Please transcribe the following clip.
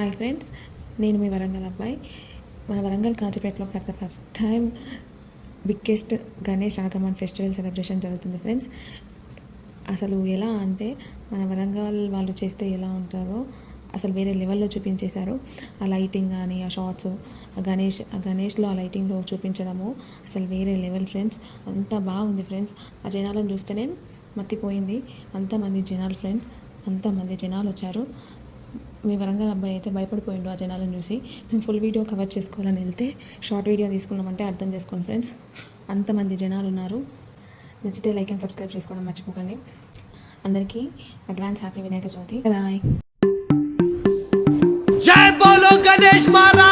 Hi friends, నేను మీ వరంగల్ అబ్బాయి. మన వరంగల్ కాజీపేటలో for the first time biggest Ganesh Agaman festival celebration జరుగుతుంది ఫ్రెండ్స్. అసలు ఎలా అంటే మన వరంగల్ వాళ్ళు చేస్తే ఎలా ఉంటారో అసలు వేరే లెవెల్లో చూపించేశారు. ఆ లైటింగ్ కానీ, ఆ షార్ట్స్, ఆ గణేష్లో ఆ లైటింగ్లో చూపించడము అసలు వేరే లెవెల్ ఫ్రెండ్స్. అంత బాగుంది ఫ్రెండ్స్. ఆ జనాలను చూస్తేనే మత్తిపోయింది. అంతమంది జనాలు ఫ్రెండ్స్, అంతమంది జనాలు వచ్చారు. మీ వరంగల్ అబ్బాయి అయితే భయపడిపోయిండు ఆ జనాలను చూసి. మేము ఫుల్ వీడియో కవర్ చేసుకోవాలని వెళ్తే షార్ట్ వీడియో తీసుకున్నామంటే అర్థం చేసుకోండి ఫ్రెండ్స్. అంతమంది జనాలు ఉన్నారు. నచ్చితే లైక్ అండ్ సబ్స్క్రైబ్ చేసుకోవడం మర్చిపోకండి. అందరికీ advance happy Vinayaka Chavithi. Bye. जय बोलो गणेश महाराज।